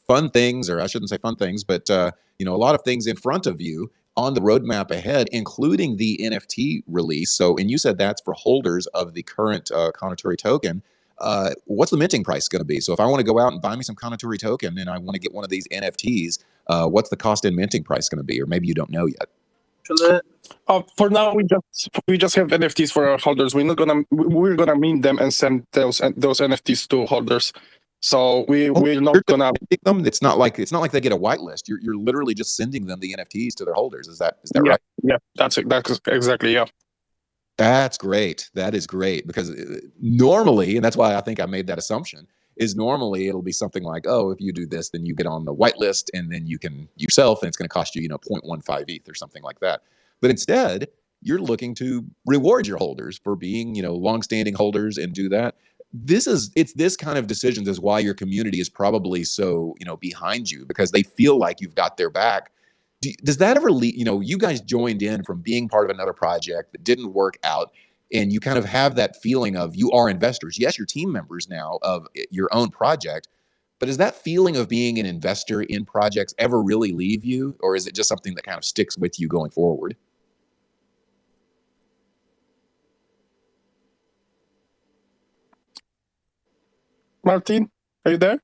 fun things, or I shouldn't say fun things, but, a lot of things in front of you on the roadmap ahead, including the NFT release. So, and you said that's for holders of the current Kounotori token. What's the minting price going to be? So if I want to go out and buy me some Kounotori token and I want to get one of these NFTs, what's the cost and minting price going to be? Or maybe you don't know yet. For now, we just have NFTs for our holders. We're gonna mint them and send those NFTs to holders. So we're not gonna pick them. It's not like they get a whitelist. You're literally just sending them the NFTs to their holders. Is that right? Yeah, that's exactly, yeah. That's great. That is great, because normally, and that's why I think I made that assumption, is normally it'll be something like, oh, if you do this, then you get on the whitelist, and then you can yourself, and it's going to cost you, 0.15 ETH or something like that. But instead, you're looking to reward your holders for being, longstanding holders and do that. It's this kind of decisions is why your community is probably so, behind you, because they feel like you've got their back. Does that ever lead, you guys joined in from being part of another project that didn't work out, and you kind of have that feeling of you are investors. Yes, you're team members now of your own project, but does that feeling of being an investor in projects ever really leave you, or is it just something that kind of sticks with you going forward? Martin, are you there?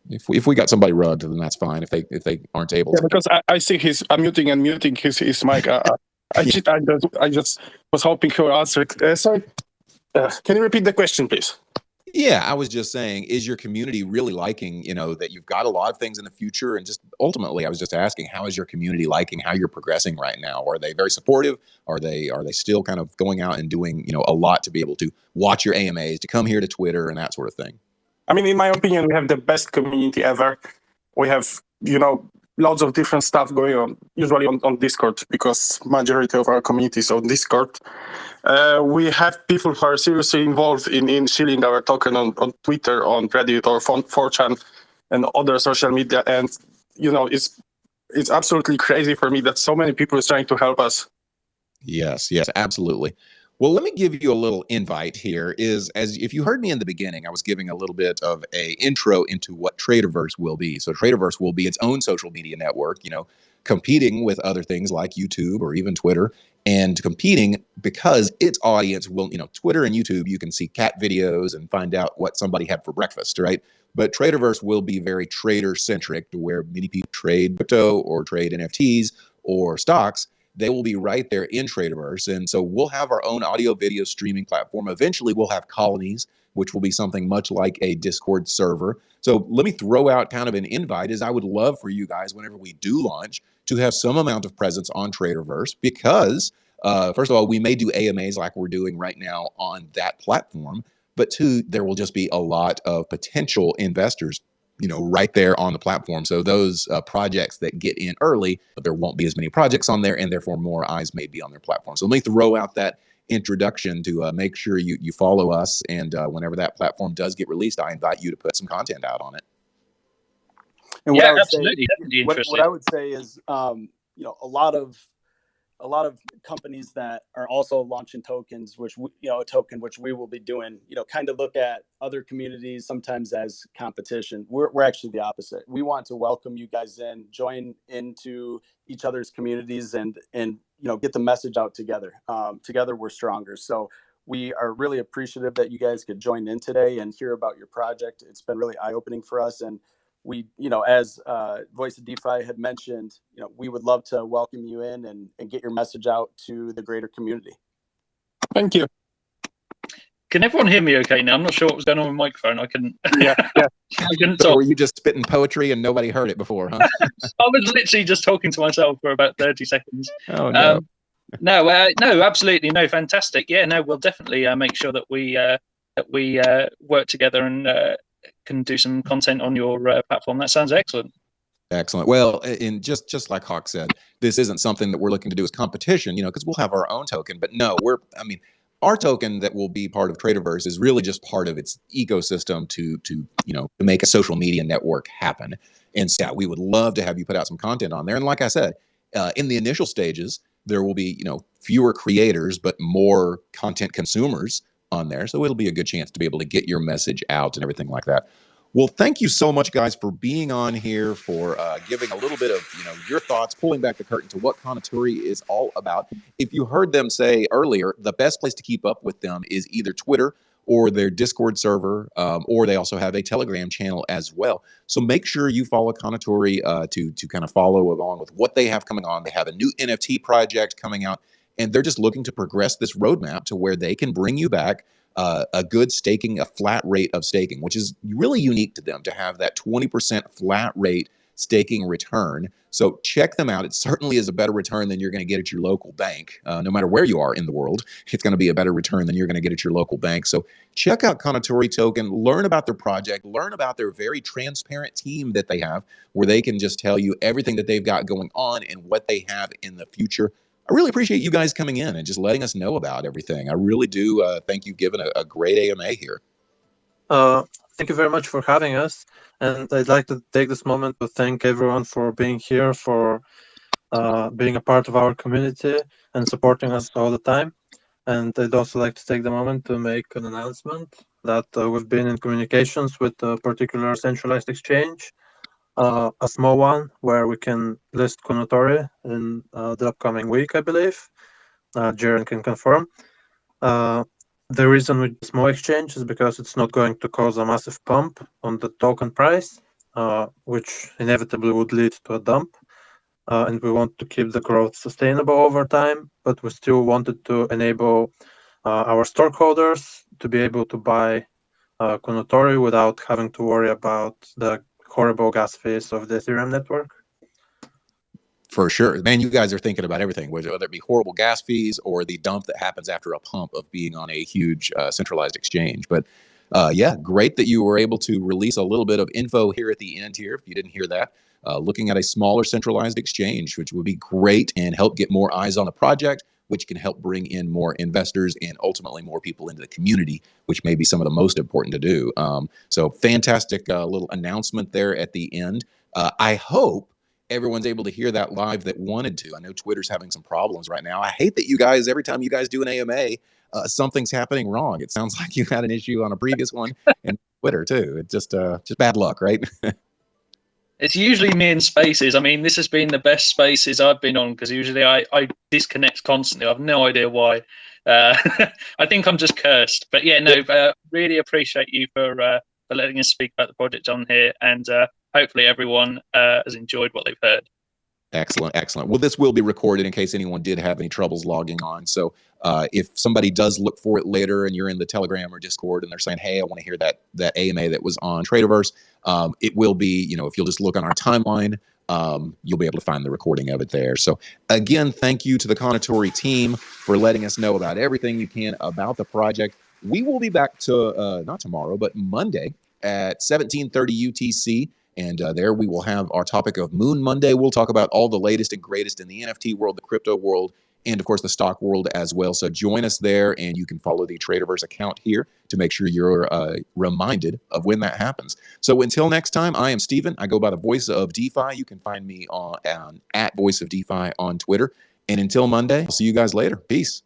If we got somebody rugged, then that's fine. If they aren't able to, because I see he's unmuting and muting his mic. I just was hoping he would answer it. Sorry, can you repeat the question, please? Yeah, I was just saying, is your community really liking, that you've got a lot of things in the future? And just ultimately, I was just asking, how is your community liking how you're progressing right now? Are they very supportive? Are they still kind of going out and doing, a lot to be able to watch your AMAs, to come here to Twitter and that sort of thing? I mean, in my opinion, we have the best community ever. We have, lots of different stuff going on, usually on Discord, because majority of our community is on Discord. We have people who are seriously involved in shilling our token on Twitter, on Reddit, or 4chan, and other social media. And it's absolutely crazy for me that so many people is trying to help us. Yes, absolutely. Well, let me give you a little invite here. If you heard me in the beginning, I was giving a little bit of a intro into what TRADERVERSE will be. So TRADERVERSE will be its own social media network, competing with other things like YouTube or even Twitter, and competing because its audience will, Twitter and YouTube, you can see cat videos and find out what somebody had for breakfast, right? But TRADERVERSE will be very trader centric, to where many people trade crypto or trade NFTs or stocks. They will be right there in TRADERVERSE. And so we'll have our own audio video streaming platform. Eventually we'll have colonies, which will be something much like a Discord server. So let me throw out kind of an invite, I would love for you guys, whenever we do launch, to have some amount of presence on TRADERVERSE, because first of all, we may do AMAs like we're doing right now on that platform, but two, there will just be a lot of potential investors right there on the platform. So those projects that get in early, but there won't be as many projects on there, and therefore more eyes may be on their platform. So let me throw out that introduction to make sure you follow us. And whenever that platform does get released, I invite you to put some content out on it. And yeah, absolutely. Definitely what I would say is, a lot of companies that are also launching tokens, which a token which we will be doing, kind of look at other communities sometimes as competition. We're actually the opposite. We want to welcome you guys in, join into each other's communities, and get the message out together. Together we're stronger. So we are really appreciative that you guys could join in today and hear about your project. It's been really eye-opening for us, and we, as Voice of DeFi had mentioned, we would love to welcome you in and get your message out to the greater community. Thank you. Can everyone hear me okay now? I'm not sure what was going on with my microphone. I couldn't. Yeah. I couldn't talk. Were you just spitting poetry and nobody heard it before, huh? I was literally just talking to myself for about 30 seconds. Oh, no. No, absolutely. No, fantastic. Yeah, no, we'll definitely make sure that we work together and can do some content on your platform. That sounds excellent. Excellent. Well, and just like Hawk said, this isn't something that we're looking to do as competition, because we'll have our own token. But no, our token that will be part of TRADERVERSE is really just part of its ecosystem to make a social media network happen. And so, yeah, we would love to have you put out some content on there. And like I said, in the initial stages, there will be fewer creators but more content consumers on there. So it'll be a good chance to be able to get your message out and everything like that. Well, thank you so much, guys, for being on here, for giving a little bit of your thoughts, pulling back the curtain to what Kounotori is all about. If you heard them say earlier, the best place to keep up with them is either Twitter or their Discord server, or they also have a Telegram channel as well. So make sure you follow Kounotori to kind of follow along with what they have coming on. They have a new NFT project coming out, and they're just looking to progress this roadmap to where they can bring you back a good staking, a flat rate of staking, which is really unique to them, to have that 20% flat rate staking return. So check them out. It certainly is a better return than you're going to get at your local bank. No matter where you are in the world, it's going to be a better return than you're going to get at your local bank. So check out Kounotori Token, learn about their project, learn about their very transparent team that they have, where they can just tell you everything that they've got going on and what they have in the future. I really appreciate you guys coming in and just letting us know about everything. I really do think you've given a great AMA here. Thank you very much for having us. And I'd like to take this moment to thank everyone for being here, for being a part of our community and supporting us all the time. And I'd also like to take the moment to make an announcement that we've been in communications with a particular centralized exchange, a small one where we can list Kounotori in the upcoming week, I believe. Jaren can confirm. The reason with small exchange is because it's not going to cause a massive pump on the token price, which inevitably would lead to a dump. And we want to keep the growth sustainable over time, but we still wanted to enable our Stork holders to be able to buy Kounotori without having to worry about the horrible gas fees of the Ethereum network. For sure. Man, you guys are thinking about everything, whether it be horrible gas fees or the dump that happens after a pump of being on a huge centralized exchange. But yeah, great that you were able to release a little bit of info here at the end here. If you didn't hear that, looking at a smaller centralized exchange, which would be great and help get more eyes on the project, which can help bring in more investors and ultimately more people into the community, which may be some of the most important to do. So fantastic little announcement there at the end. I hope everyone's able to hear that live that wanted to. I know Twitter's having some problems right now. I hate that you guys, every time you guys do an AMA, something's happening wrong. It sounds like you had an issue on a previous one and Twitter too. It's just bad luck, right? It's usually me in Spaces. I mean, this has been the best Spaces I've been on because usually I disconnect constantly. I have no idea why. I think I'm just cursed. But yeah, no, really appreciate you for letting us speak about the project on here, and hopefully everyone has enjoyed what they've heard. Excellent, excellent. Well, this will be recorded in case anyone did have any troubles logging on. So if somebody does look for it later and you're in the Telegram or Discord and they're saying, hey, I want to hear that AMA that was on Traderverse, it will be, you know, if you'll just look on our timeline, you'll be able to find the recording of it there. So again, thank you to the Kounotori team for letting us know about everything you can about the project. We will be back to, not tomorrow, but Monday at 17:30 UTC. And there we will have our topic of Moon Monday. We'll talk about all the latest and greatest in the NFT world, the crypto world, and of course the stock world as well. So join us there, and you can follow the Traderverse account here to make sure you're reminded of when that happens. So until next time, I am Steven. I go by the Voice of DeFi. You can find me on at Voice of DeFi on Twitter. And until Monday, I'll see you guys later. Peace.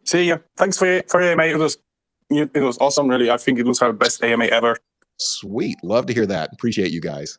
See ya. Thanks for your AMA. It was awesome, really. I think it was our best AMA ever. Sweet. Love to hear that. Appreciate you guys.